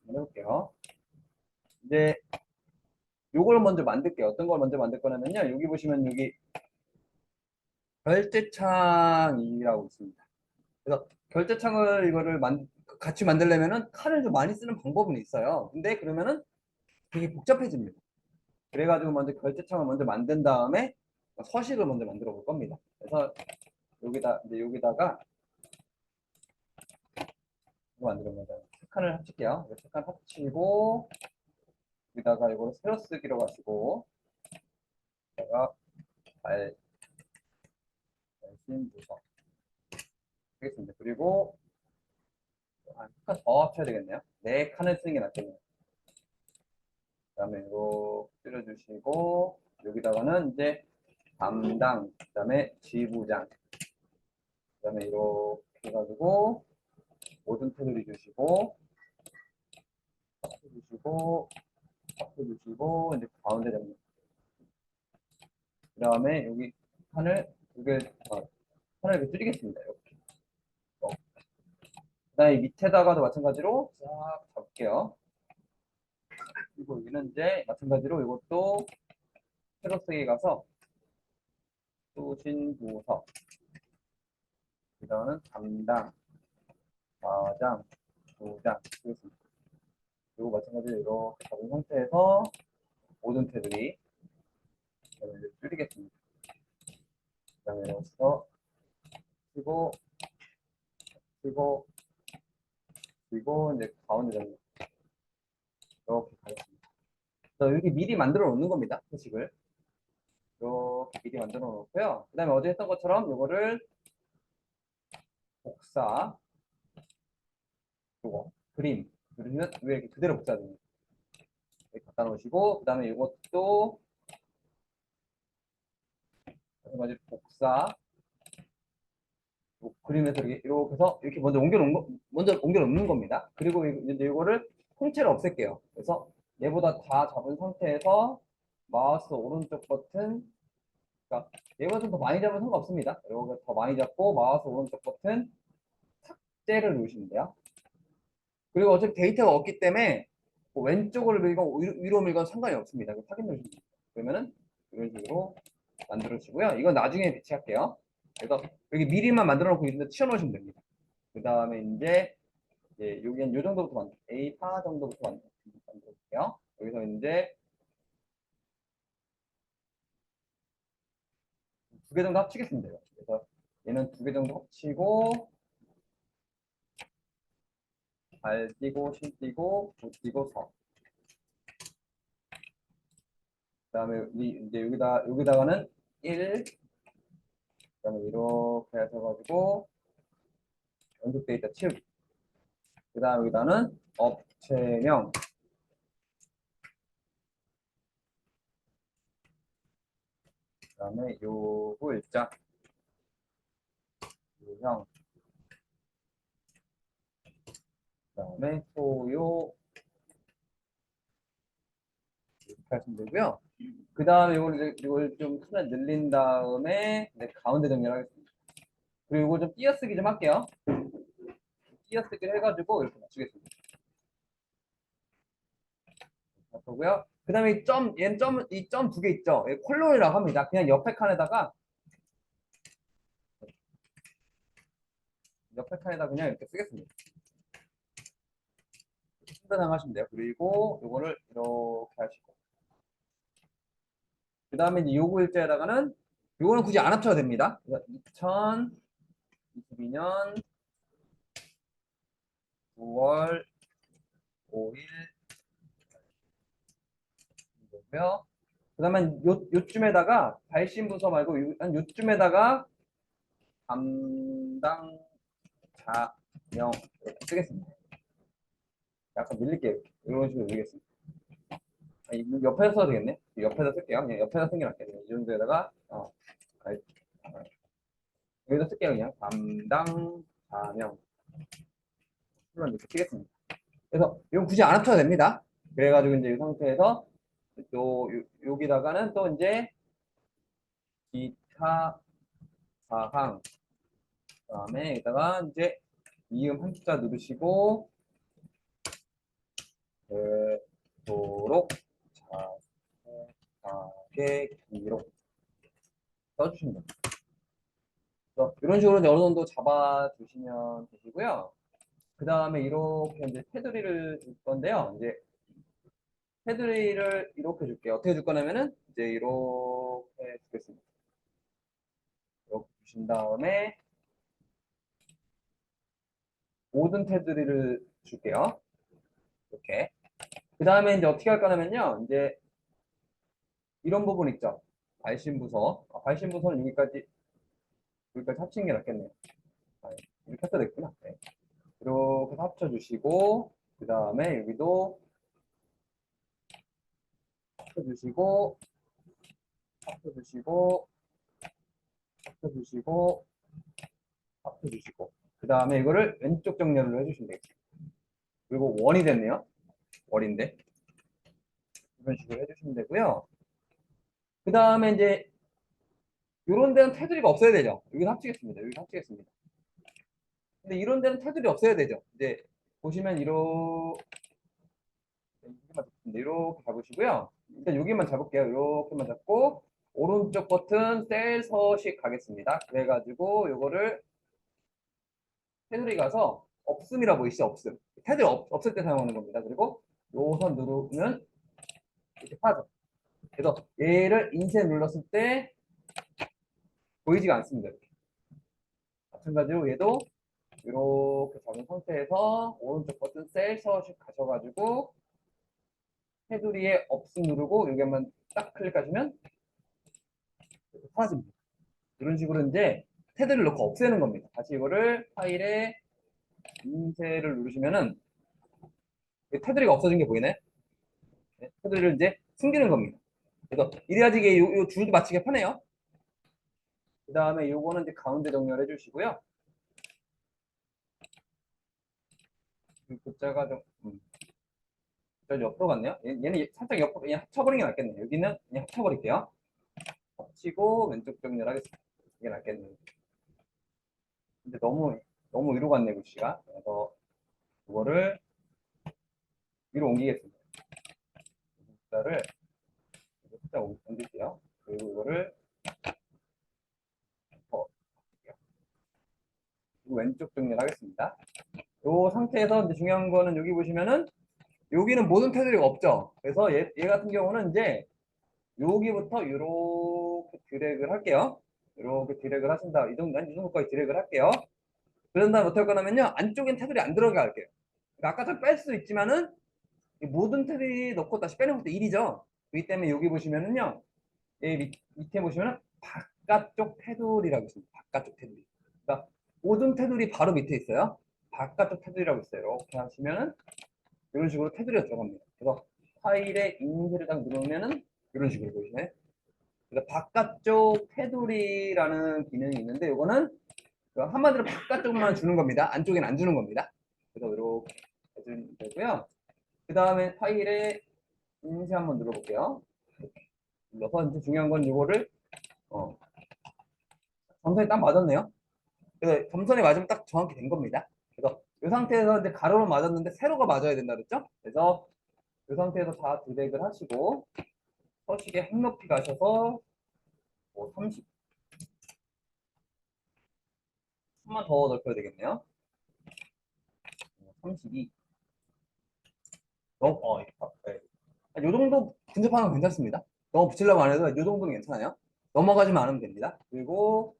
해볼게요. 이제 요걸 먼저 만들게요. 어떤 걸 먼저 만들 거냐면요. 여기 보시면 여기 결제창이라고 있습니다. 그래서 결제창을 이거를 같이 만들려면은 칸을 좀 많이 쓰는 방법은 있어요. 근데 그러면은 되게 복잡해집니다. 그래가지고 먼저 결제창을 먼저 만든 다음에 서식을 먼저 만들어 볼 겁니다. 그래서 여기다가 이거 만들어 보자. 세 칸을 합칠게요. 세 칸 합치고 여기다가 이걸 새로 쓰기로 가지고 제가 발신 부서 하겠습니다. 그리고 한 칸 더 합쳐야 되겠네요. 네 칸을 쓰는 게 낫겠네요. 그다음에 이거 줄여주시고 여기다가는 이제 담당, 그다음에 지부장, 그다음에 이렇게 해가지고 모든 테두리 주시고 주시고 주시고 이제 가운데 잡는. 그다음에 여기 칸을 두개 칸을 이렇게 줄이겠습니다. 이렇게. 그다음에 밑에다가도 마찬가지로 쫙 잡을게요. 그리고 여기는 이제 마찬가지로 이것도 새로 쓰기 가서 수신부서, 그다음은 담당, 과장, 부장 쓰겠습니다. 그리고 마찬가지로 이렇게 잡은 상태에서 모든 테두리 줄이겠습니다. 그다음에 여기서 쓰고 쓰고 그리고 이제 가운데 잡는 이렇게 가겠습니다. 그래서 이렇게 미리 만들어 놓는 겁니다. 표식을 이렇게 미리 만들어 놓고요. 그 다음에 어제 했던 것처럼 이거를 복사, 요거 그림 그리면 왜 이렇게 그대로 복사됩니까? 이렇게 갖다 놓으시고 그 다음에 이것도 마찬가지로 복사 그림에서 이렇게 해서 이렇게 먼저 옮겨 놓는 겁니다. 그리고 이제 이거를 통째로 없앨게요. 그래서 얘보다 다 잡은 상태에서 마우스 오른쪽 버튼, 그러니까 얘보다 더 많이 잡으면 상관없습니다. 이거 더 많이 잡고 마우스 오른쪽 버튼 삭제를 누르시면 돼요. 그리고 어차피 데이터가 없기 때문에 뭐 왼쪽을 밀건 위로 밀건 상관이 없습니다. 확인 누르시면 돼요. 그러면은 이런 식으로 만들어주시고요. 이건 나중에 배치할게요. 그래서 여기 미리만 만들어 놓고 있는데 치워놓으시면 됩니다. 그 다음에 이제 여기 한 요 정도부터 A4 정도부터 만들어볼게요. 여기서 이제 두 개 정도 합치겠습니다. 그래서 얘는 두 개 정도 합치고 발 띄고 실 띄고 부 띄고 서. 그다음에 이제 여기다가는 1, 그다음에 이렇게 해서 가지고 연속 데이터 치우기. 그다음 여기다는 업체명. 그다음에 요구 일자, 유형, 그다음에 소요 이렇게 하시면 되고요. 그 다음에 이걸 좀 하나 늘린 다음에 가운데 정리를 하겠습니다. 그리고 이거 좀 띄어쓰기 좀 할게요. 띄어쓰기를 해가지고 이렇게 맞추겠습니다. 맞고요. 그 다음에 이 점 두 개 있죠. 콜론이라고 합니다. 그냥 옆에 칸에다 그냥 이렇게 쓰겠습니다. 순서상 하시면 돼요. 그리고 이거를 이렇게 하시고. 그 다음에 이제 요구 일자에다가는 요거는 굳이 안 합쳐도 됩니다. 2022년 9월 5일 이고요. 그 다음에 요쯤에다가 발신부서 말고 한 요쯤에다가 담당자명 이렇게 쓰겠습니다. 약간 밀릴게요. 이런 식으로 밀겠습니다. 옆에서 써도 되겠네. 옆에서 쓸게요. 그냥 옆에서 쓴 게 낫겠네요. 이 정도에다가 여기서 쓸게요. 그냥 담당자명 물론 이렇게 쓰겠습니다. 그래서 이건 굳이 안 합쳐도 됩니다. 그래가지고 이제 이 상태에서 또 여기다가는 또 이제 기타 사항, 그다음에 여기다가 이제 이음 한 숫자 누르시고 되도록 자세하게 기록 써주시면 됩니다. 그래서 이런 식으로 이제 어느 정도 잡아주시면 되시고요. 그 다음에 이렇게 이제 테두리를 줄 건데요. 이제 테두리를 이렇게 줄게요. 어떻게 줄 거냐면은 이제 이렇게 주겠습니다. 이렇게 주신 다음에 모든 테두리를 줄게요. 이렇게. 그 다음에 이제 어떻게 할 거냐면요. 이제 이런 부분 있죠. 발신부서. 발신부서는 여기까지 합치는 게 낫겠네요. 이렇게 해도 됐구나. 네. 이렇게 합쳐주시고, 그 다음에 여기도 합쳐주시고, 합쳐주시고, 합쳐주시고, 합쳐주시고. 그 다음에 이거를 왼쪽 정렬을 해주시면 되겠습니다. 그리고 원이 됐네요. 원인데. 이런 식으로 해주시면 되고요. 그 다음에 이제 이런 데는 테두리가 없어야 되죠. 여기는 합치겠습니다. 여기 합치겠습니다. 근데 이런 데는 테두리 없어야 되죠. 이제 보시면 이렇게 잡으시고요. 일단 여기만 잡을게요. 이렇게만 잡고 오른쪽 버튼 셀 서식 가겠습니다. 그래가지고 요거를 테두리 가서 없음이라 보이시죠? 없음. 테두리 없을 때 사용하는 겁니다. 그리고 요 선 누르면 이렇게 파죠. 그래서 얘를 인쇄 눌렀을 때 보이지가 않습니다. 이렇게. 마찬가지로 얘도 이렇게 잡은 상태에서 오른쪽 버튼 셀 서식 가셔가지고 테두리에 없음 누르고 여기만 딱 클릭하시면 사라집니다. 이런 식으로 이제 테두리를 넣고 없애는 겁니다. 다시 이거를 파일에 인쇄를 누르시면은 테두리가 없어진 게 보이네. 네, 테두리를 이제 숨기는 겁니다. 그래서 이래야지 이게 요 줄도 맞추기가 편해요. 그 다음에 요거는 이제 가운데 정렬해 주시고요. 그 글자가 좀 저 옆으로 갔네요. 얘는 살짝 옆으로 그냥 합쳐버리는 게 낫겠네요. 여기는 그냥 합쳐버릴게요. 합치고 왼쪽 정렬하겠습니다. 이게 낫겠네요. 근데 너무 위로 갔네 글씨가. 그래서 이거를 위로 옮기겠습니다. 글자를 살짝 옮길게요. 그리고 이거를 그리고 왼쪽 정렬하겠습니다. 이 상태에서 이제 중요한 거는 여기 보시면은 여기는 모든 테두리가 없죠. 그래서 얘 같은 경우는 이제 여기부터 이렇게 드래그를 할게요. 이렇게 드래그를 하신다. 이 정도까지 드래그를 할게요. 그런 다음에 어떻게 할 거냐면요. 안쪽엔 테두리 안 들어가 할게요. 그러니까 아까처럼 뺄 수도 있지만은 모든 테두리 넣고 다시 빼는 것도 일이죠. 그렇기 때문에 여기 보시면은요. 여기 밑에 보시면은 바깥쪽 테두리라고 있습니다. 바깥쪽 테두리. 그러니까 모든 테두리 바로 밑에 있어요. 바깥쪽 테두리라고 있어요. 이렇게 하시면은 이런 식으로 테두리가 들어갑니다. 그래서 파일에 인쇄를 딱 누르면은 이런 식으로 보이시네. 그래서 바깥쪽 테두리라는 기능이 있는데 이거는 한마디로 바깥쪽만 주는 겁니다. 안쪽에는 안 주는 겁니다. 그래서 이렇게 해주면 되고요. 그 다음에 파일에 인쇄 한번 눌러볼게요. 이렇게 눌러서 이제 중요한 건 이거를 점선이 딱 맞았네요. 그래서 점선이 맞으면 딱 정확히 된 겁니다. 그래서 이 상태에서 이제 가로로 맞았는데 세로가 맞아야 된다 그랬죠? 그래서 이 상태에서 다 드래그를 하시고 서식에 행 높이 가셔서 뭐 30, 한번 더 넓혀야 되겠네요. 32. 네. 요 정도 근접하면 괜찮습니다. 너무 붙이려고 안 해도 요 정도는 괜찮아요. 넘어가지만 않으면 됩니다. 그리고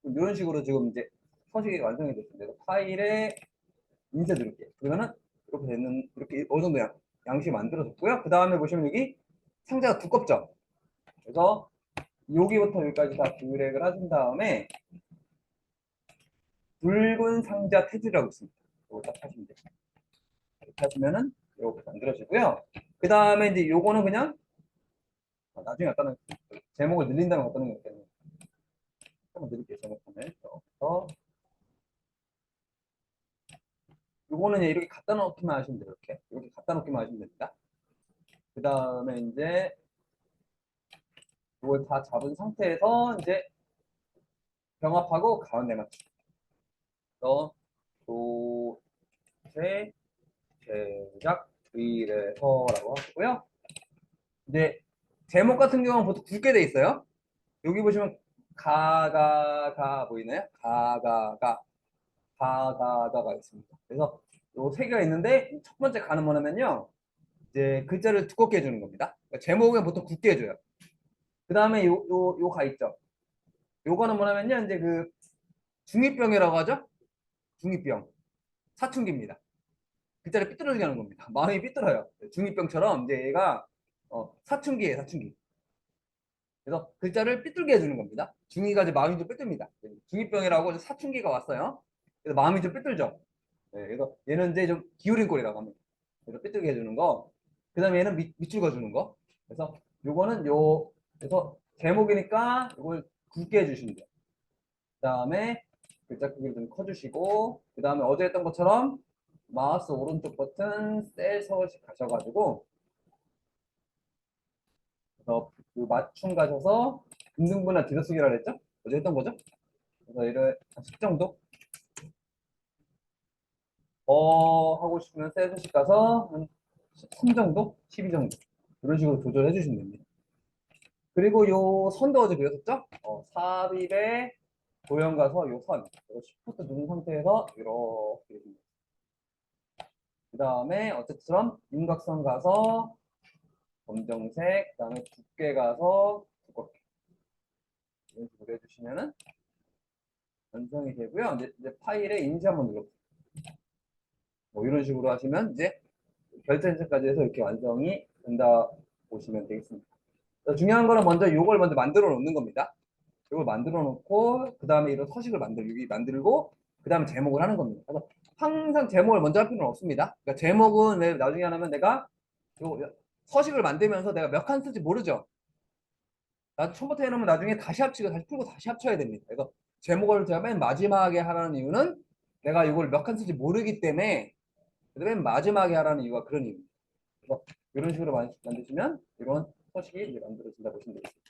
이런 식으로 지금 이제 서식이 완성이 됐습니다. 파일에 인쇄 누를게요. 그러면은 이렇게 되는, 이렇게 어느 정도 양식이 만들어졌고요. 그 다음에 보시면 여기 상자가 두껍죠? 그래서 여기부터 여기까지 다 드래그를 하신 다음에 붉은 상자 테두리라고 있습니다. 이거 딱 하시면 돼요. 이렇게 하시면은 이렇게 만들어지고요. 그 다음에 이제 요거는 그냥 나중에 갖다 놓은 제목을 늘린 다음에 갖다 놓은 게 있겠네요. 한번 드릴게요. 제목판을. 그래서 요거는 이렇게 갖다 놓기만 하시면 돼요. 이렇게 갖다 놓기만 하시면 됩니다. 그 다음에 이제 이걸 다 잡은 상태에서 이제 병합하고 가운데 맞추기. 그래서 도체 제작 의뢰서라고 하고요. 이제 제목 같은 경우는 보통 굵게 돼 있어요. 여기 보시면 가가가 보이나요? 가가가 있습니다. 그래서 요 세 개가 있는데 첫 번째 가는 뭐냐면요. 이제 글자를 두껍게 해주는 겁니다. 그러니까 제목은 보통 굵게 해줘요. 그 다음에 요 가 있죠. 요거는 뭐냐면요. 이제 그 중이병이라고 하죠. 중이병. 사춘기입니다. 글자를 삐뚤어지게 하는 겁니다. 마음이 삐뚤어요. 중이병처럼 이제 얘가 사춘기예요. 사춘기. 그래서 글자를 삐뚤게 해주는 겁니다. 중이가 이제 마음이 좀 삐뚤입니다. 중이병이라고 사춘기가 왔어요. 그래서 마음이 좀 삐뚤죠. 네, 그래서 얘는 이제 좀 기울인 꼴이라고 합니다. 그래서 삐뚤게 해주는 거. 그 다음에 얘는 밑줄 그어주는 거. 그래서 요거는 그래서 제목이니까 이걸 굵게 해주시면 돼요. 그 다음에 글자 크기를 좀 커주시고, 그 다음에 어제 했던 것처럼 마우스 오른쪽 버튼 셀 서식 가셔가지고, 그래서 그 맞춤 가셔서 등등분할 뒤져쓰기라 그랬죠? 어제 했던 거죠? 그래서 얘를 한 10 정도 하고 싶으면 셀 서식 가서 한 3 정도? 12 정도 이런 식으로 조절해 주시면 됩니다. 그리고 요 선도 어제 배웠었죠? 삽입에 도형 가서 요 선, 이거 시프트 누른 상태에서 이렇게 해줍니다. 그 다음에 어쨌든 윤곽선 가서 검정색, 그 다음에 두께 가서 두껍게 이런 식으로 해주시면은 완성이 되고요. 이제 파일에 인지 한번 눌러보세요. 뭐 이런 식으로 하시면 이제 결제까지 해서 이렇게 완성이 된다 보시면 되겠습니다. 중요한 거는 먼저 이걸 먼저 만들어 놓는 겁니다. 이걸 만들어 놓고 그 다음에 이런 서식을 만들고 그 다음에 제목을 하는 겁니다. 그래서 항상 제목을 먼저 할 필요는 없습니다. 그러니까 제목은 왜 나중에 하면 내가 요 서식을 만들면서 내가 몇 칸 쓸지 모르죠. 나 처음부터 해놓으면 나중에 다시 합치고 다시 풀고 다시 합쳐야 됩니다. 그래서 제목을 제가 맨 마지막에 하라는 이유는 내가 이걸 몇 칸 쓸지 모르기 때문에 맨 마지막에 하라는 이유가 그런 이유입니다. 그래서 이런 식으로 만드시면 이런 서식이 이제 만들어진다 보시면 되겠습니다.